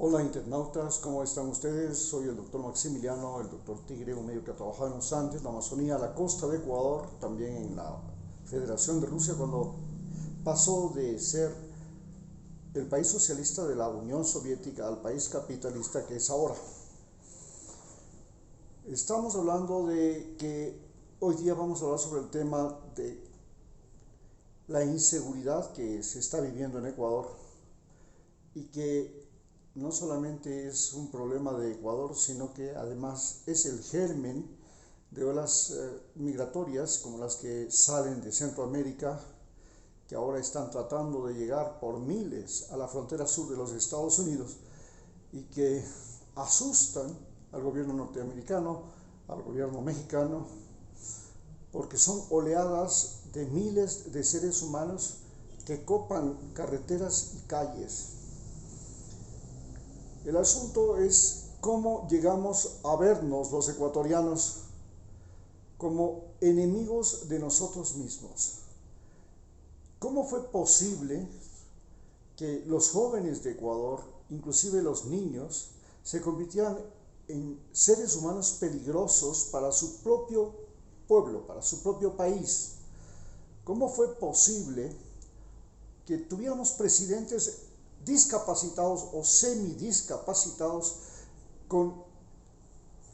Hola internautas, ¿cómo están ustedes? Soy el doctor Maximiliano, el doctor Tigre, un médico que ha trabajado en los Andes, la Amazonía, la costa de Ecuador, también en la Federación de Rusia, cuando pasó de ser el país socialista de la Unión Soviética al país capitalista que es ahora. Estamos hablando de que hoy día vamos a hablar sobre el tema de la inseguridad que se está viviendo en Ecuador y que no solamente es un problema de Ecuador, sino que además es el germen de olas migratorias como las que salen de Centroamérica, que ahora están tratando de llegar por miles a la frontera sur de los Estados Unidos y que asustan al gobierno norteamericano, al gobierno mexicano, porque son oleadas de miles de seres humanos que copan carreteras y calles. El asunto es cómo llegamos a vernos los ecuatorianos como enemigos de nosotros mismos. ¿Cómo fue posible que los jóvenes de Ecuador, inclusive los niños, se convirtieran en seres humanos peligrosos para su propio pueblo, para su propio país? ¿Cómo fue posible que tuviéramos presidentes discapacitados o semidiscapacitados con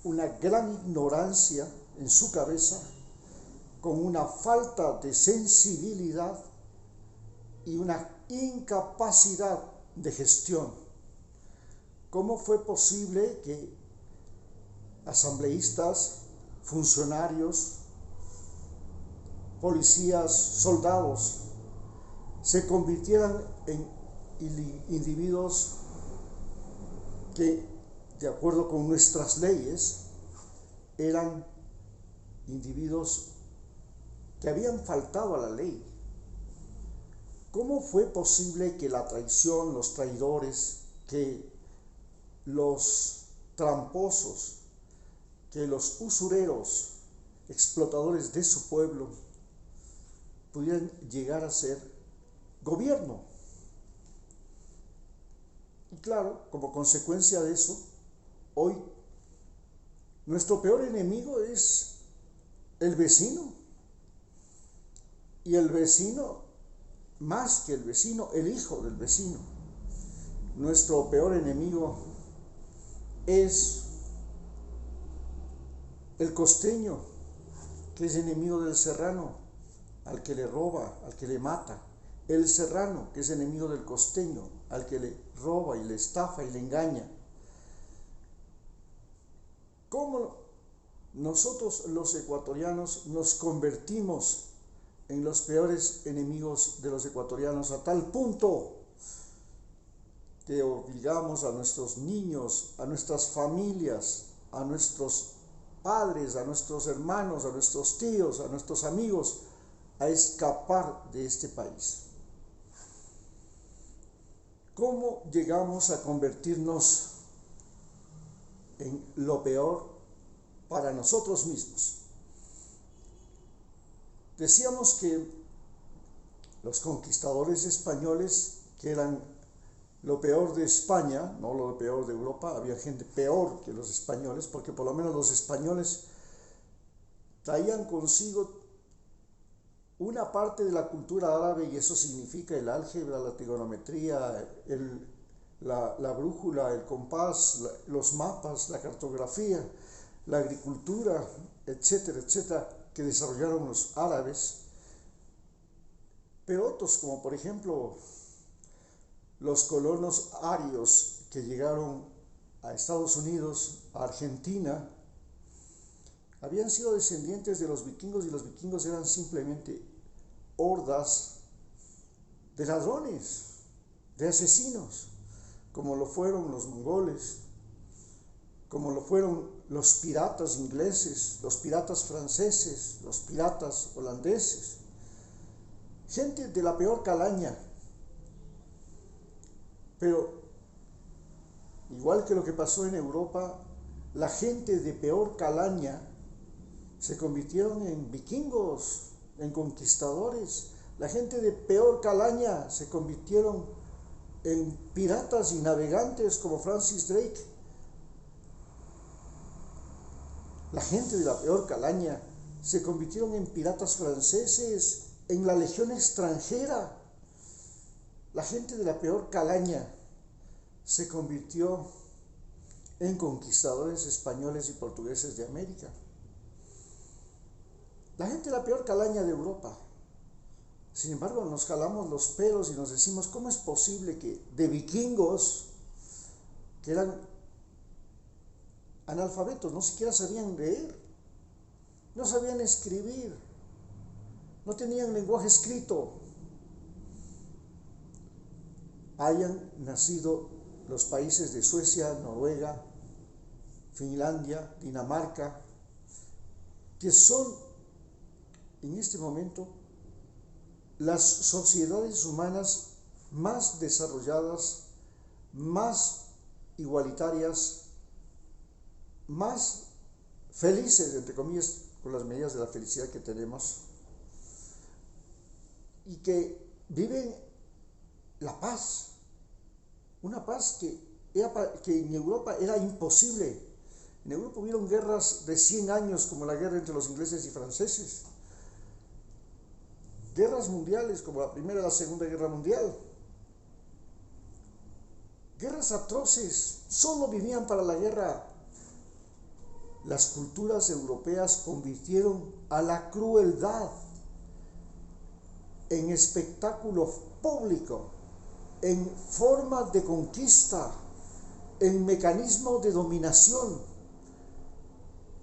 una gran ignorancia en su cabeza, con una falta de sensibilidad y una incapacidad de gestión? ¿Cómo fue posible que asambleístas, funcionarios, policías, soldados se convirtieran en individuos que, de acuerdo con nuestras leyes, eran individuos que habían faltado a la ley? ¿Cómo fue posible que la traición, los traidores, que los tramposos, que los usureros, explotadores de su pueblo, pudieran llegar a ser gobierno? Y claro, como consecuencia de eso, hoy nuestro peor enemigo es el vecino. Y el vecino, más que el vecino, el hijo del vecino. Nuestro peor enemigo es el costeño, que es enemigo del serrano, al que le roba, al que le mata. El serrano, que es enemigo del costeño, al que le roba y le estafa y le engaña. ¿Cómo nosotros los ecuatorianos nos convertimos en los peores enemigos de los ecuatorianos, a tal punto que obligamos a nuestros niños, a nuestras familias, a nuestros padres, a nuestros hermanos, a nuestros tíos, a nuestros amigos, a escapar de este país? ¿Cómo llegamos a convertirnos en lo peor para nosotros mismos? Decíamos que los conquistadores españoles, que eran lo peor de España, no lo peor de Europa, había gente peor que los españoles, porque por lo menos los españoles traían consigo una parte de la cultura árabe, y eso significa el álgebra, la trigonometría, la brújula, el compás, los mapas, la cartografía, la agricultura, etcétera, etcétera, que desarrollaron los árabes. Pero otros, como por ejemplo los colonos arios que llegaron a Estados Unidos, a Argentina, habían sido descendientes de los vikingos, y los vikingos eran simplemente hordas de ladrones, de asesinos, como lo fueron los mongoles, como lo fueron los piratas ingleses, los piratas franceses, los piratas holandeses. Gente de la peor calaña. Pero, igual que lo que pasó en Europa, la gente de peor calaña se convirtieron en vikingos, en conquistadores. La gente de peor calaña se convirtieron en piratas y navegantes como Francis Drake. La gente de la peor calaña se convirtieron en piratas franceses, en la legión extranjera. La gente de la peor calaña se convirtió en conquistadores españoles y portugueses de América. La gente de la peor calaña de Europa. Sin embargo, nos jalamos los pelos y nos decimos, ¿cómo es posible que de vikingos, que eran analfabetos, no siquiera sabían leer, no sabían escribir, no tenían lenguaje escrito, hayan nacido los países de Suecia, Noruega, Finlandia, Dinamarca, que son en este momento las sociedades humanas más desarrolladas, más igualitarias, más felices, entre comillas, con las medidas de la felicidad que tenemos, y que viven la paz, una paz que en Europa era imposible. En Europa hubieron guerras de 100 años, como la guerra entre los ingleses y franceses, guerras mundiales como la Primera y la Segunda Guerra Mundial, guerras atroces, solo vivían para la guerra. Las culturas europeas convirtieron a la crueldad en espectáculo público, en formas de conquista, en mecanismos de dominación.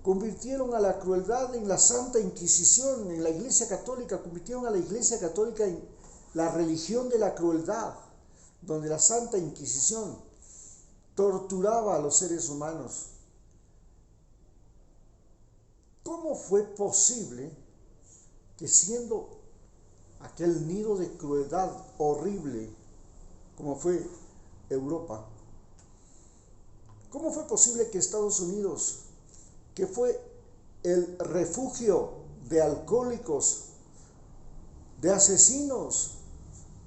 Convirtieron a la crueldad en la Santa Inquisición, en la Iglesia Católica, convirtieron a la Iglesia Católica en la religión de la crueldad, donde la Santa Inquisición torturaba a los seres humanos. ¿Cómo fue posible que, siendo aquel nido de crueldad horrible como fue Europa, cómo fue posible que Estados Unidos, que fue el refugio de alcohólicos, de asesinos,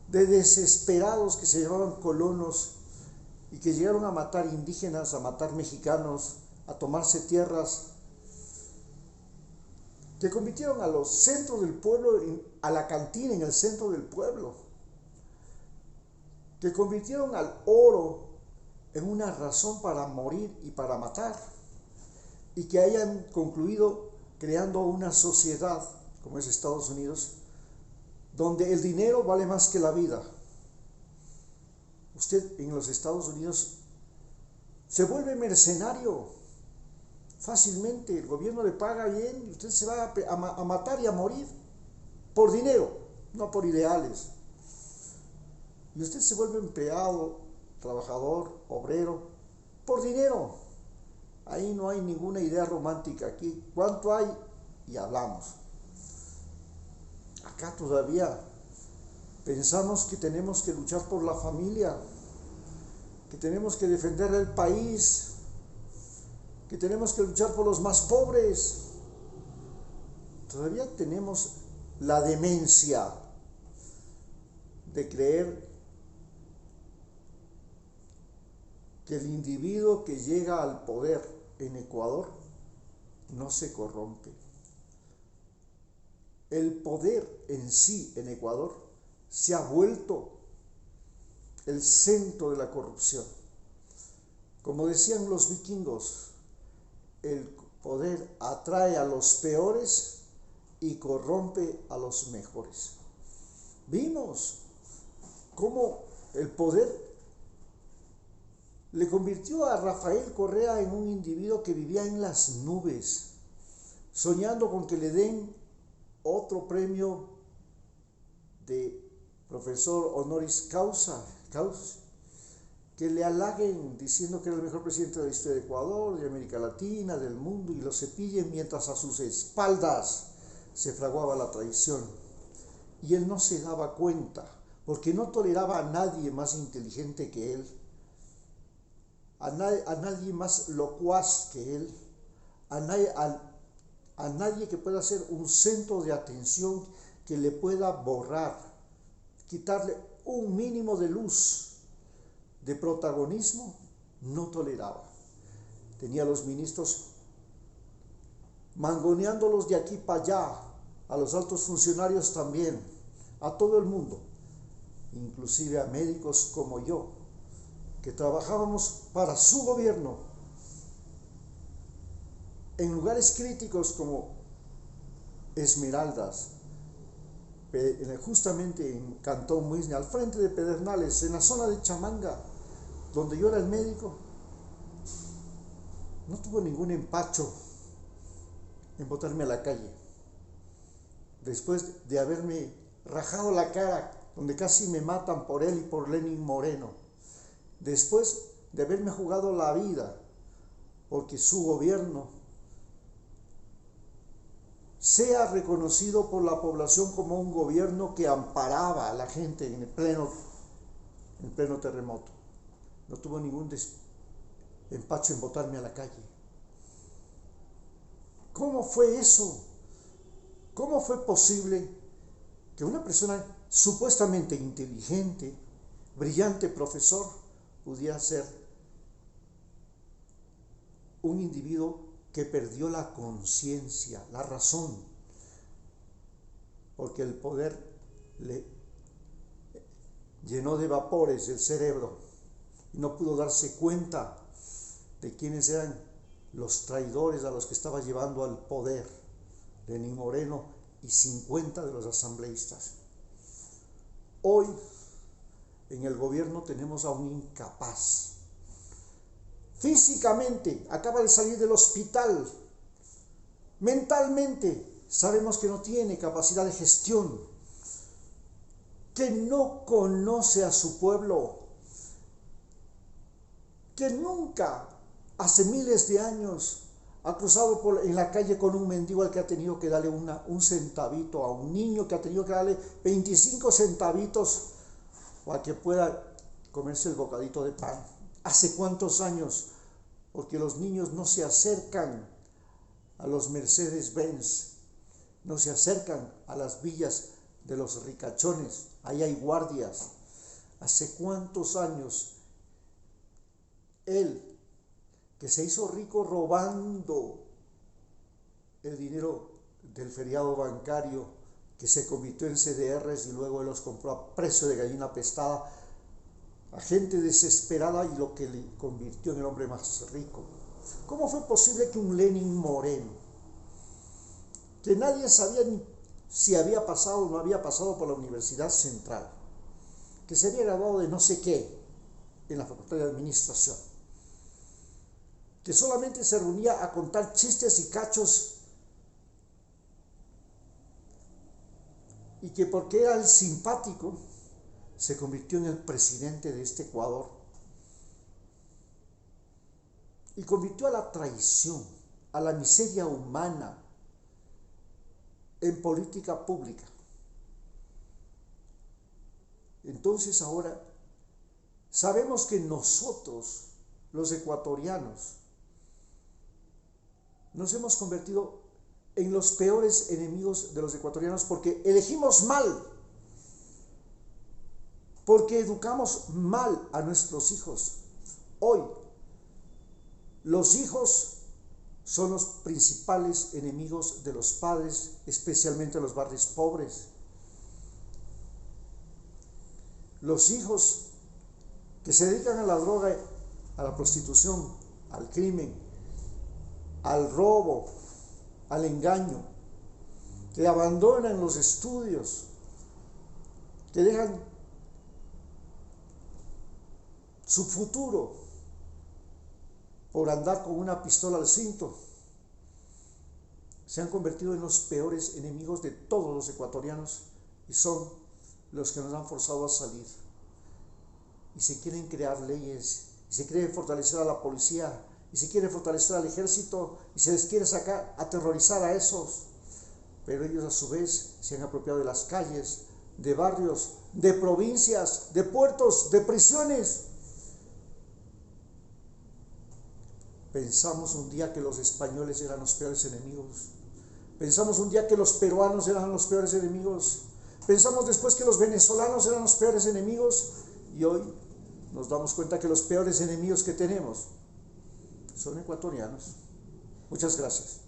de desesperados que se llamaban colonos y que llegaron a matar indígenas, a matar mexicanos, a tomarse tierras, que convirtieron a los centros del pueblo, a la cantina en el centro del pueblo, que convirtieron al oro en una razón para morir y para matar, y que hayan concluido creando una sociedad como es Estados Unidos, donde el dinero vale más que la vida. Usted en los Estados Unidos se vuelve mercenario fácilmente, el gobierno le paga bien y usted se va a matar y a morir por dinero, no por ideales. Y usted se vuelve empleado, trabajador, obrero, por dinero. Ahí no hay ninguna idea romántica. Aquí, ¿cuánto hay? Y hablamos. Acá todavía pensamos que tenemos que luchar por la familia, que tenemos que defender el país, que tenemos que luchar por los más pobres. Todavía tenemos la demencia de creer que el individuo que llega al poder en Ecuador no se corrompe. El poder en sí en Ecuador se ha vuelto el centro de la corrupción. Como decían los vikingos, el poder atrae a los peores y corrompe a los mejores. Vimos cómo el poder le convirtió a Rafael Correa en un individuo que vivía en las nubes, soñando con que le den otro premio de profesor honoris causa, que le halaguen diciendo que era el mejor presidente de la historia de Ecuador, de América Latina, del mundo, y lo cepillen mientras a sus espaldas se fraguaba la traición. Y él no se daba cuenta, porque no toleraba a nadie más inteligente que él, a nadie más locuaz que él, a nadie que pueda ser un centro de atención que le pueda borrar, quitarle un mínimo de luz. de protagonismo no toleraba. Tenía a los ministros mangoneándolos de aquí para allá, a los altos funcionarios también, a todo el mundo, inclusive a médicos como yo, que trabajábamos para su gobierno en lugares críticos como Esmeraldas, justamente en Cantón Muisne, al frente de Pedernales, en la zona de Chamanga, donde yo era el médico. No tuvo ningún empacho en botarme a la calle, después de haberme rajado la cara, donde casi me matan por él y por Lenín Moreno, después de haberme jugado la vida, porque su gobierno sea reconocido por la población como un gobierno que amparaba a la gente en pleno terremoto. No tuvo ningún empacho en botarme a la calle. ¿Cómo fue eso? ¿Cómo fue posible que una persona supuestamente inteligente, brillante profesor, pudiera ser un individuo que perdió la conciencia, la razón, porque el poder le llenó de vapores el cerebro y no pudo darse cuenta de quiénes eran los traidores a los que estaba llevando al poder, Lenín Moreno y 50 de los asambleístas? Hoy en el gobierno tenemos a un incapaz. Físicamente acaba de salir del hospital. Mentalmente sabemos que no tiene capacidad de gestión, que no conoce a su pueblo, que nunca, hace miles de años, ha cruzado en la calle con un mendigo al que ha tenido que darle un centavito, a un niño que ha tenido que darle 25 centavitos para que pueda comerse el bocadito de pan. ¿Hace cuántos años? Porque los niños no se acercan a los Mercedes-Benz, no se acercan a las villas de los ricachones, ahí hay guardias. ¿Hace cuántos años él, que se hizo rico robando el dinero del feriado bancario, que se convirtió en CDRs y luego él los compró a precio de gallina pestada, a gente desesperada, y lo que le convirtió en el hombre más rico? ¿Cómo fue posible que un Lenín Moreno, que nadie sabía ni si había pasado o no había pasado por la Universidad Central, que se había graduado de no sé qué en la Facultad de Administración, que solamente se reunía a contar chistes y cachos, y que porque era el simpático se convirtió en el presidente de este Ecuador y convirtió a la traición, a la miseria humana en política pública? Entonces ahora sabemos que nosotros, los ecuatorianos, nos hemos convertido en los peores enemigos de los ecuatorianos porque elegimos mal, porque educamos mal a nuestros hijos. Hoy, los hijos son los principales enemigos de los padres, especialmente en los barrios pobres. Los hijos que se dedican a la droga, a la prostitución, al crimen, al robo, al engaño, que abandonan los estudios, que dejan su futuro por andar con una pistola al cinto, se han convertido en los peores enemigos de todos los ecuatorianos y son los que nos han forzado a salir. Y se quieren crear leyes, y se quiere fortalecer a la policía, y se quiere fortalecer al ejército, y se les quiere sacar, aterrorizar a esos. Pero ellos a su vez se han apropiado de las calles, de barrios, de provincias, de puertos, de prisiones. Pensamos un día que los españoles eran los peores enemigos. Pensamos un día que los peruanos eran los peores enemigos. Pensamos después que los venezolanos eran los peores enemigos. Y hoy nos damos cuenta que los peores enemigos que tenemos son ecuatorianos. Muchas gracias.